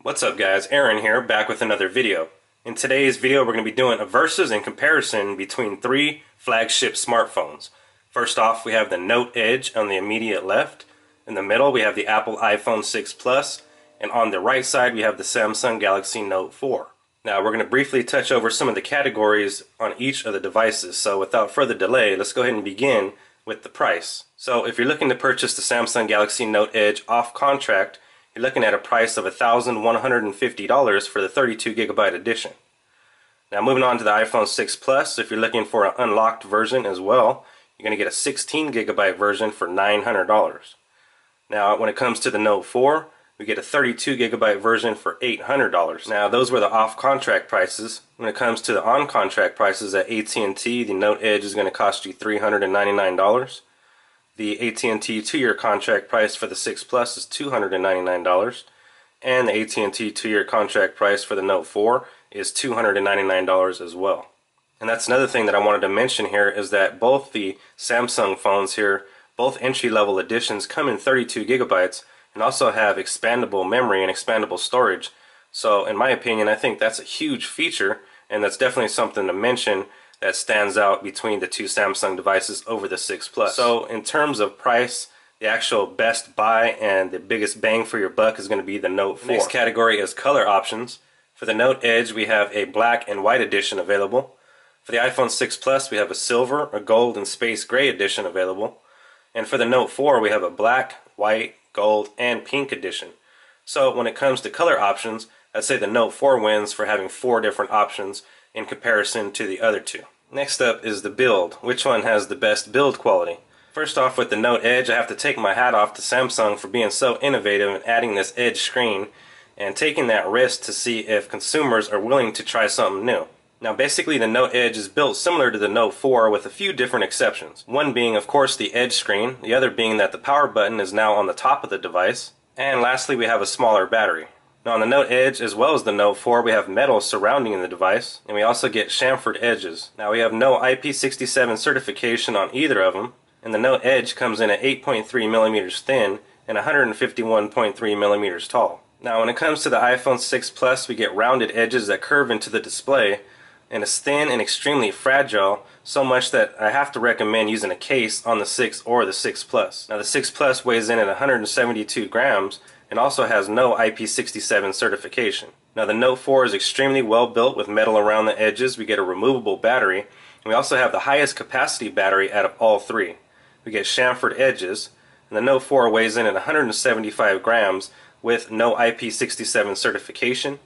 What's up guys, Aaron here, back with another video. In today's video we're going to be doing a versus and comparison between three flagship smartphones. First off, we have the Note Edge on the immediate left. In the middle we have the Apple iPhone 6 Plus, and on the right side we have the Samsung Galaxy Note 4. Now we're going to briefly touch over some of the categories on each of the devices, so without further delay, let's go ahead and begin with the price. So if you're looking to purchase the Samsung Galaxy Note Edge off contract, you're looking at a price of $1,150 for the 32GB edition. Now moving on to the iPhone 6 Plus, if you're looking for an unlocked version as well, you're going to get a 16GB version for $900. Now when it comes to the Note 4, we get a 32GB version for $800. Now those were the off-contract prices. When it comes to the on-contract prices at AT&T, the Note Edge is going to cost you $399. The AT&T 2-year contract price for the 6 Plus is $299, and the AT&T 2-year contract price for the Note 4 is $299 as well. And that's another thing that I wanted to mention here, is that both the Samsung phones here, both entry-level editions, come in 32GB and also have expandable memory and expandable storage. So in my opinion, I think that's a huge feature, and that's definitely something to mention that stands out between the two Samsung devices over the 6 Plus. So in terms of price, the actual best buy and the biggest bang for your buck is going to be the Note 4. Next category is color options. For the Note Edge, we have a black and white edition available. For the iPhone 6 Plus, we have a silver, a gold, and space gray edition available. And for the Note 4, we have a black, white, gold, and pink edition. So when it comes to color options, I'd say the Note 4 wins for having 4 different options in comparison to the other two. Next up is the build. Which one has the best build quality? First off, with the Note Edge, I have to take my hat off to Samsung for being so innovative in adding this Edge screen and taking that risk to see if consumers are willing to try something new. Now basically the Note Edge is built similar to the Note 4 with a few different exceptions. One being of course the Edge screen, the other being that the power button is now on the top of the device, and lastly we have a smaller battery. Now on the Note Edge as well as the Note 4, we have metal surrounding the device, and we also get chamfered edges. Now we have no IP67 certification on either of them, and the Note Edge comes in at 8.3mm thin and 151.3mm tall. Now when it comes to the iPhone 6 Plus, we get rounded edges that curve into the display, and it's thin and extremely fragile, so much that I have to recommend using a case on the 6 or the 6 Plus. Now the 6 Plus weighs in at 172 grams, and also has no IP67 certification. Now the Note 4 is extremely well built with metal around the edges. We get a removable battery, and we also have the highest capacity battery out of all three. We get chamfered edges, and the Note 4 weighs in at 175 grams with no IP67 certification.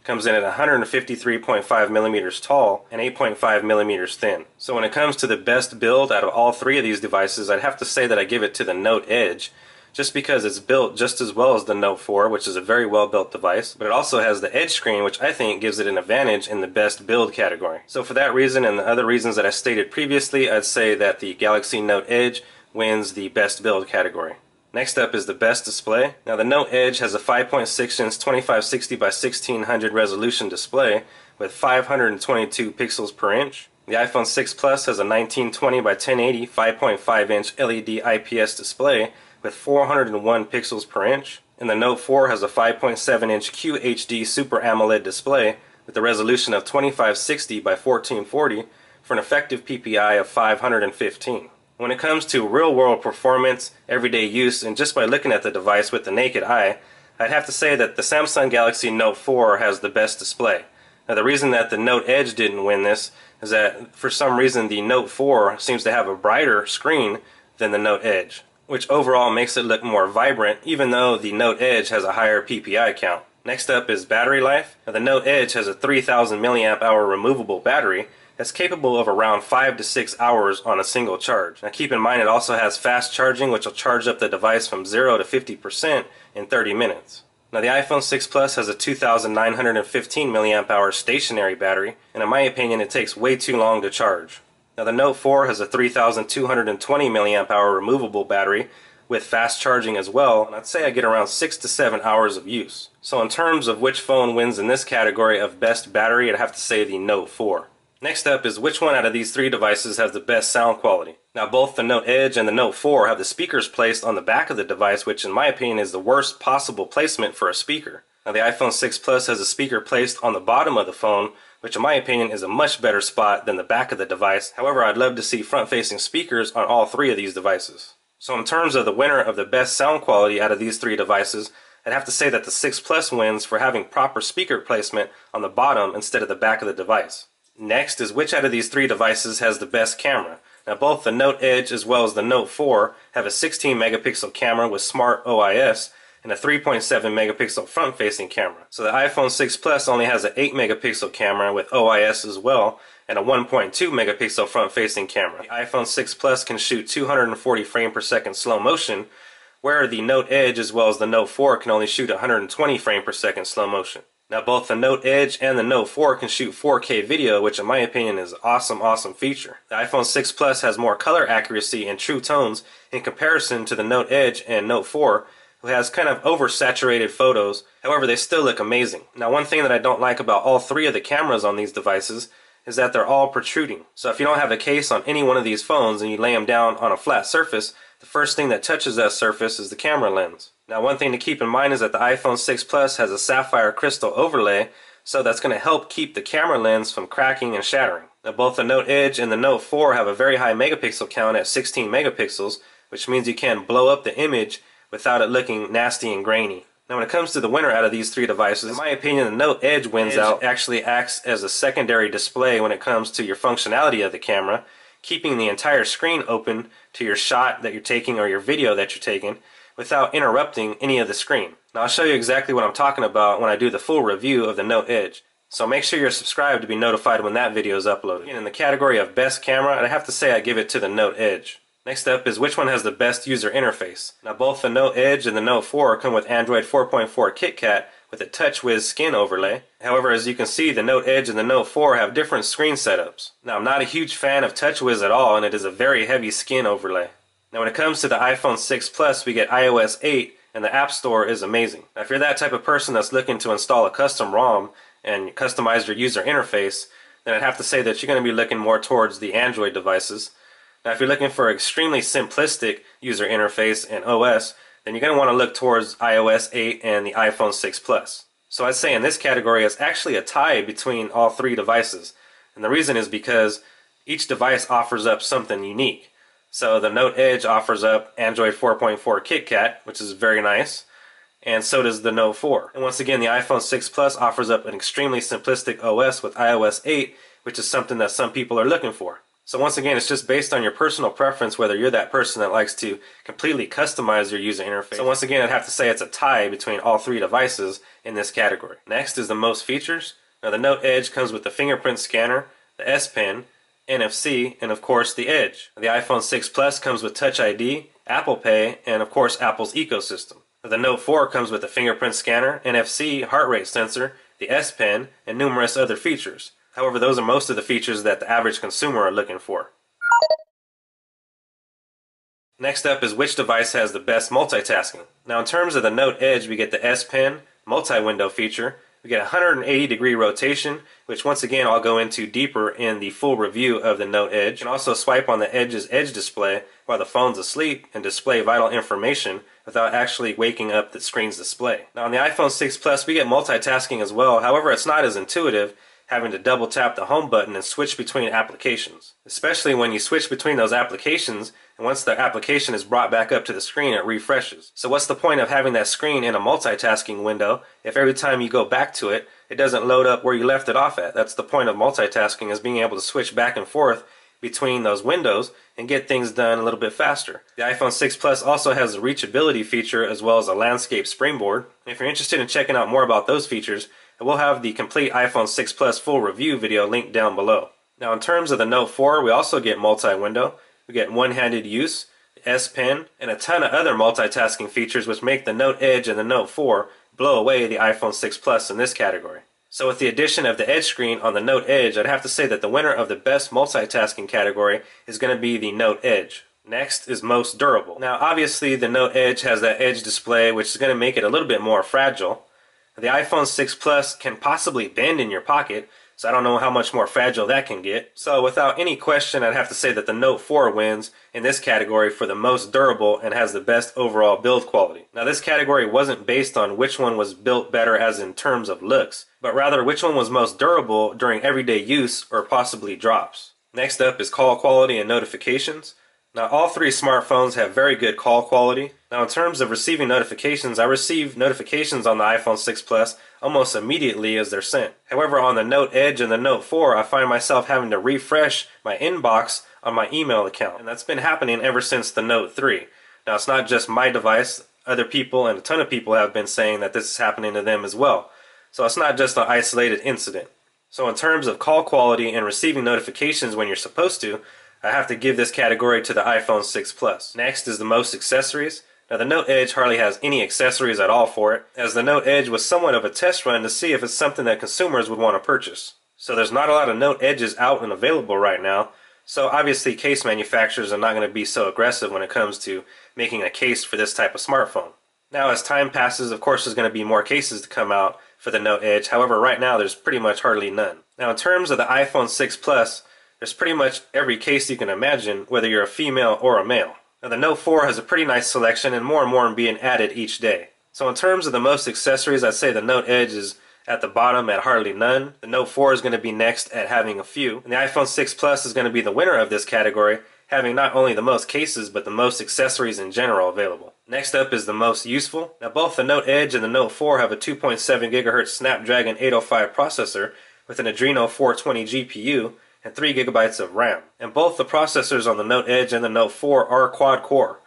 Comes in at 153.5mm tall and 8.5mm thin. So when it comes to the best build out of all three of these devices, I'd have to say that I give it to the Note Edge, just because it's built just as well as the Note 4, which is a very well built device, but it also has the Edge screen, which I think gives it an advantage in the best build category. So for that reason and the other reasons that I stated previously, I'd say that the Galaxy Note Edge wins the best build category. Next up is the best display. Now the Note Edge has a 5.6-inch 2560 by 1600 resolution display with 522 pixels per inch. The iPhone 6 Plus has a 1920 by 1080 5.5-inch LED IPS display with 401 pixels per inch, and the Note 4 has a 5.7-inch QHD Super AMOLED display with a resolution of 2560 by 1440 for an effective PPI of 515. When it comes to real-world performance, everyday use, and just by looking at the device with the naked eye, I'd have to say that the Samsung Galaxy Note 4 has the best display. Now the reason that the Note Edge didn't win this is that for some reason the Note 4 seems to have a brighter screen than the Note Edge, which overall makes it look more vibrant, even though the Note Edge has a higher PPI count. Next up is battery life. Now the Note Edge has a 3000 mAh removable battery that's capable of around 5 to 6 hours on a single charge. Now keep in mind it also has fast charging, which will charge up the device from 0 to 50% in 30 minutes. Now the iPhone 6 Plus has a 2915 mAh stationary battery, and in my opinion it takes way too long to charge. Now the Note 4 has a 3220 mAh removable battery with fast charging as well, and I'd say I get around 6 to 7 hours of use. So in terms of which phone wins in this category of best battery, I'd have to say the Note 4. Next up is which one out of these three devices has the best sound quality. Now both the Note Edge and the Note 4 have the speakers placed on the back of the device, which in my opinion is the worst possible placement for a speaker. Now the iPhone 6 Plus has a speaker placed on the bottom of the phone, which in my opinion is a much better spot than the back of the device. However, I'd love to see front-facing speakers on all three of these devices. So in terms of the winner of the best sound quality out of these three devices, I'd have to say that the 6 Plus wins for having proper speaker placement on the bottom instead of the back of the device. Next is which out of these three devices has the best camera. Now both the Note Edge as well as the Note 4 have a 16 megapixel camera with Smart OIS and a 3.7 megapixel front-facing camera. So the iPhone 6 Plus only has an 8 megapixel camera with OIS as well and a 1.2 megapixel front-facing camera. The iPhone 6 Plus can shoot 240 frames per second slow motion, where the Note Edge as well as the Note 4 can only shoot 120 frames per second slow motion. Now both the Note Edge and the Note 4 can shoot 4K video, which in my opinion is an awesome feature. The iPhone 6 Plus has more color accuracy and true tones in comparison to the Note Edge and Note 4, who has kind of oversaturated photos. However, they still look amazing. Now one thing that I don't like about all three of the cameras on these devices is that they're all protruding. So if you don't have a case on any one of these phones and you lay them down on a flat surface, the first thing that touches that surface is the camera lens. Now one thing to keep in mind is that the iPhone 6 Plus has a sapphire crystal overlay, so that's going to help keep the camera lens from cracking and shattering. Now both the Note Edge and the Note 4 have a very high megapixel count at 16 megapixels, which means you can blow up the image without it looking nasty and grainy. Now when it comes to the winner out of these three devices, in my opinion the Note Edge wins out. It actually acts as a secondary display when it comes to your functionality of the camera, keeping the entire screen open to your shot that you're taking or your video that you're taking without interrupting any of the screen. Now I'll show you exactly what I'm talking about when I do the full review of the Note Edge. So make sure you're subscribed to be notified when that video is uploaded. And in the category of best camera, I'd have to say I give it to the Note Edge. Next up is which one has the best user interface. Now both the Note Edge and the Note 4 come with Android 4.4 KitKat with a TouchWiz skin overlay. However, as you can see, the Note Edge and the Note 4 have different screen setups. Now I'm not a huge fan of TouchWiz at all, and it is a very heavy skin overlay. Now when it comes to the iPhone 6 Plus, we get iOS 8 and the App Store is amazing. Now if you're that type of person that's looking to install a custom ROM and customize your user interface, then I'd have to say that you're going to be looking more towards the Android devices. Now if you're looking for an extremely simplistic user interface and OS, then you're going to want to look towards iOS 8 and the iPhone 6 Plus. So I'd say in this category it's actually a tie between all three devices. And the reason is because each device offers up something unique. So the Note Edge offers up Android 4.4 KitKat, which is very nice, and so does the Note 4. And once again, the iPhone 6 Plus offers up an extremely simplistic OS with iOS 8, which is something that some people are looking for. So once again, it's just based on your personal preference whether you're that person that likes to completely customize your user interface. So once again, I'd have to say it's a tie between all three devices in this category. Next is the most features. Now the Note Edge comes with the fingerprint scanner, the S Pen, NFC, and of course the Edge. The iPhone 6 Plus comes with Touch ID, Apple Pay, and of course Apple's ecosystem. The Note 4 comes with a fingerprint scanner, NFC, heart rate sensor, the S Pen, and numerous other features. However, those are most of the features that the average consumer are looking for. Next up is which device has the best multitasking. Now in terms of the Note Edge, we get the S Pen multi-window feature. We get 180-degree rotation, which once again I'll go into deeper in the full review of the Note Edge. You can also swipe on the Edge's Edge display while the phone's asleep and display vital information without actually waking up the screen's display. Now on the iPhone 6 Plus we get multitasking as well, however it's not as intuitive, having to double tap the home button and switch between applications. Especially when you switch between those applications, and once the application is brought back up to the screen, it refreshes. So what's the point of having that screen in a multitasking window if every time you go back to it, it doesn't load up where you left it off at? That's the point of multitasking, is being able to switch back and forth between those windows and get things done a little bit faster. The iPhone 6 Plus also has a reachability feature as well as a landscape springboard. And if you're interested in checking out more about those features, we'll have the complete iPhone 6 Plus full review video linked down below. Now in terms of the Note 4, we also get multi-window. We get one-handed use, the S Pen, and a ton of other multitasking features which make the Note Edge and the Note 4 blow away the iPhone 6 Plus in this category. So with the addition of the Edge screen on the Note Edge, I'd have to say that the winner of the best multitasking category is going to be the Note Edge. Next is most durable. Now obviously the Note Edge has that Edge display, which is going to make it a little bit more fragile. The iPhone 6 Plus can possibly bend in your pocket, so I don't know how much more fragile that can get. So without any question, I'd have to say that the Note 4 wins in this category for the most durable and has the best overall build quality. Now this category wasn't based on which one was built better as in terms of looks, but rather which one was most durable during everyday use or possibly drops. Next up is call quality and notifications. Now all three smartphones have very good call quality. Now in terms of receiving notifications, I receive notifications on the iPhone 6 Plus almost immediately as they're sent. However, on the Note Edge and the Note 4, I find myself having to refresh my inbox on my email account. And that's been happening ever since the Note 3. Now it's not just my device, other people and a ton of people have been saying that this is happening to them as well. So it's not just an isolated incident. So in terms of call quality and receiving notifications when you're supposed to, I have to give this category to the iPhone 6 Plus. Next is the most accessories. Now the Note Edge hardly has any accessories at all for it, as the Note Edge was somewhat of a test run to see if it's something that consumers would want to purchase. So there's not a lot of Note Edges out and available right now, so obviously case manufacturers are not going to be so aggressive when it comes to making a case for this type of smartphone. Now as time passes, of course there's going to be more cases to come out for the Note Edge, however right now there's pretty much hardly none. Now in terms of the iPhone 6 Plus, there's pretty much every case you can imagine, whether you're a female or a male. Now the Note 4 has a pretty nice selection and more are being added each day. So in terms of the most accessories, I'd say the Note Edge is at the bottom at hardly none. The Note 4 is going to be next at having a few. And the iPhone 6 Plus is going to be the winner of this category, having not only the most cases, but the most accessories in general available. Next up is the most useful. Now both the Note Edge and the Note 4 have a 2.7 GHz Snapdragon 805 processor with an Adreno 420 GPU, and 3 GB of RAM. And both the processors on the Note Edge and the Note 4 are quad-core.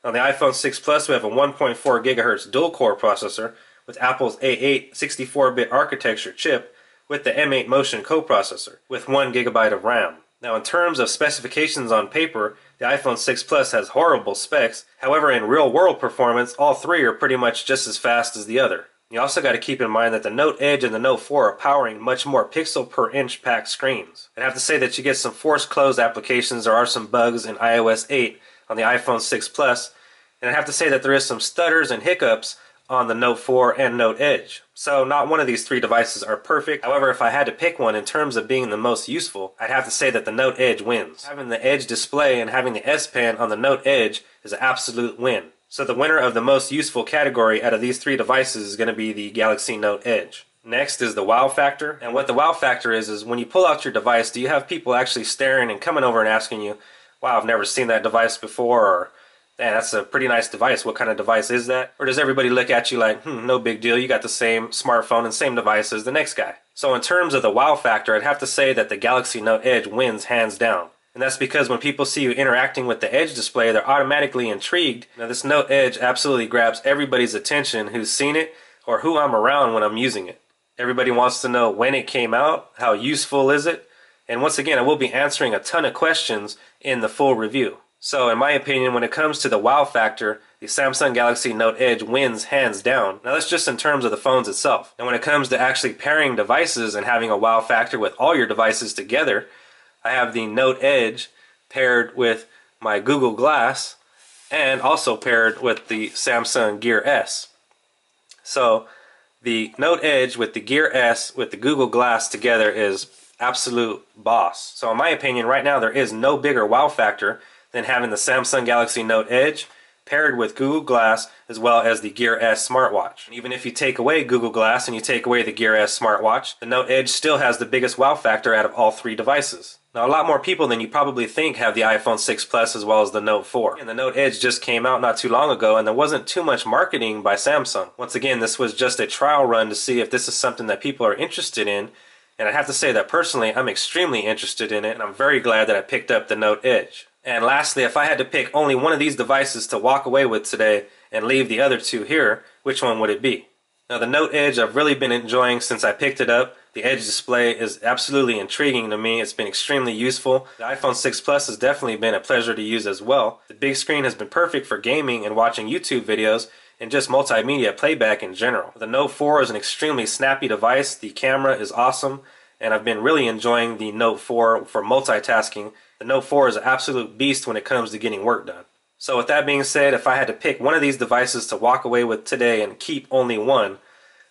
On the iPhone 6 Plus, we have a 1.4 GHz dual-core processor with Apple's A8 64-bit architecture chip with the M8 Motion coprocessor with 1 GB of RAM. Now in terms of specifications on paper, the iPhone 6 Plus has horrible specs. However, in real-world performance, all three are pretty much just as fast as the other. You also got to keep in mind that the Note Edge and the Note 4 are powering much more pixel per inch packed screens. I'd have to say that you get some forced close applications. There are some bugs in iOS 8 on the iPhone 6 Plus, and I'd have to say that there is some stutters and hiccups on the Note 4 and Note Edge. So not one of these three devices are perfect. However, if I had to pick one in terms of being the most useful, I'd have to say that the Note Edge wins. Having the Edge display and having the S Pen on the Note Edge is an absolute win. So the winner of the most useful category out of these three devices is going to be the Galaxy Note Edge. Next is the wow factor. And what the wow factor is when you pull out your device, do you have people actually staring and coming over and asking you, wow, I've never seen that device before, or man, that's a pretty nice device, what kind of device is that? Or does everybody look at you like, no big deal, you got the same smartphone and same device as the next guy? So in terms of the wow factor, I'd have to say that the Galaxy Note Edge wins hands down. And that's because when people see you interacting with the Edge display, they're automatically intrigued. Now this Note Edge absolutely grabs everybody's attention who's seen it or who I'm around when I'm using it. Everybody wants to know when it came out, how useful is it, and once again I will be answering a ton of questions in the full review. So in my opinion, when it comes to the wow factor, the Samsung Galaxy Note Edge wins hands down. Now that's just in terms of the phones itself. And when it comes to actually pairing devices and having a wow factor with all your devices together, I have the Note Edge paired with my Google Glass and also paired with the Samsung Gear S. So the Note Edge with the Gear S with the Google Glass together is absolute boss. So in my opinion, right now there is no bigger wow factor than having the Samsung Galaxy Note Edge paired with Google Glass as well as the Gear S smartwatch. And even if you take away Google Glass and you take away the Gear S smartwatch, the Note Edge still has the biggest wow factor out of all three devices. Now a lot more people than you probably think have the iPhone 6 Plus as well as the Note 4. And the Note Edge just came out not too long ago and there wasn't too much marketing by Samsung. Once again, this was just a trial run to see if this is something that people are interested in. And I have to say that personally, I'm extremely interested in it and I'm very glad that I picked up the Note Edge. And lastly, if I had to pick only one of these devices to walk away with today and leave the other two here, which one would it be? Now the Note Edge I've really been enjoying since I picked it up. The Edge display is absolutely intriguing to me. It's been extremely useful. The iPhone 6 Plus has definitely been a pleasure to use as well. The big screen has been perfect for gaming and watching YouTube videos and just multimedia playback in general. The Note 4 is an extremely snappy device. The camera is awesome and I've been really enjoying the Note 4 for multitasking. The Note 4 is an absolute beast when it comes to getting work done. So with that being said, if I had to pick one of these devices to walk away with today and keep only one,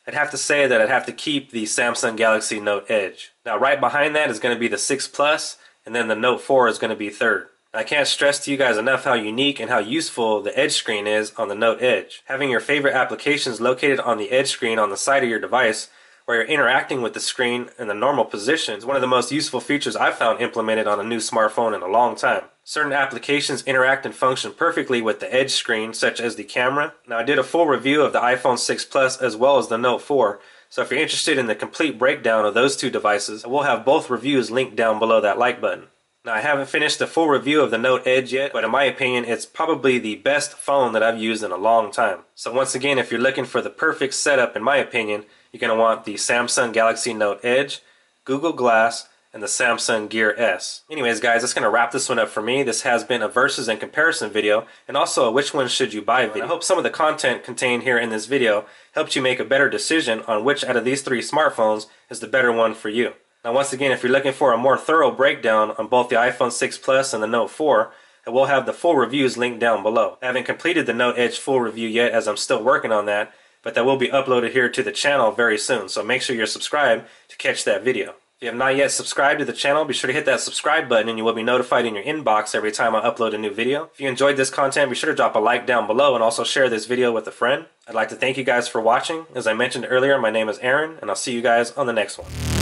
I'd have to say that I'd have to keep the Samsung Galaxy Note Edge. Now right behind that is going to be the 6 Plus, and then the Note 4 is going to be third. I can't stress to you guys enough how unique and how useful the Edge screen is on the Note Edge. Having your favorite applications located on the Edge screen on the side of your device where you're interacting with the screen in the normal position is one of the most useful features I've found implemented on a new smartphone in a long time. Certain applications interact and function perfectly with the Edge screen, such as the camera. Now I did a full review of the iPhone 6 Plus as well as the Note 4, so if you're interested in the complete breakdown of those two devices, we'll have both reviews linked down below that like button. Now I haven't finished the full review of the Note Edge yet, but in my opinion it's probably the best phone that I've used in a long time. So once again, if you're looking for the perfect setup, in my opinion, you're going to want the Samsung Galaxy Note Edge, Google Glass, and the Samsung Gear S. Anyways guys, that's going to wrap this one up for me. This has been a versus and comparison video, and also a which one should you buy video. I hope some of the content contained here in this video helped you make a better decision on which out of these three smartphones is the better one for you. Now once again, if you're looking for a more thorough breakdown on both the iPhone 6 Plus and the Note 4, I will have the full reviews linked down below. I haven't completed the Note Edge full review yet as I'm still working on that, but that will be uploaded here to the channel very soon, so make sure you're subscribed to catch that video. If you have not yet subscribed to the channel, be sure to hit that subscribe button and you will be notified in your inbox every time I upload a new video. If you enjoyed this content, be sure to drop a like down below and also share this video with a friend. I'd like to thank you guys for watching. As I mentioned earlier, my name is Aaron, and I'll see you guys on the next one.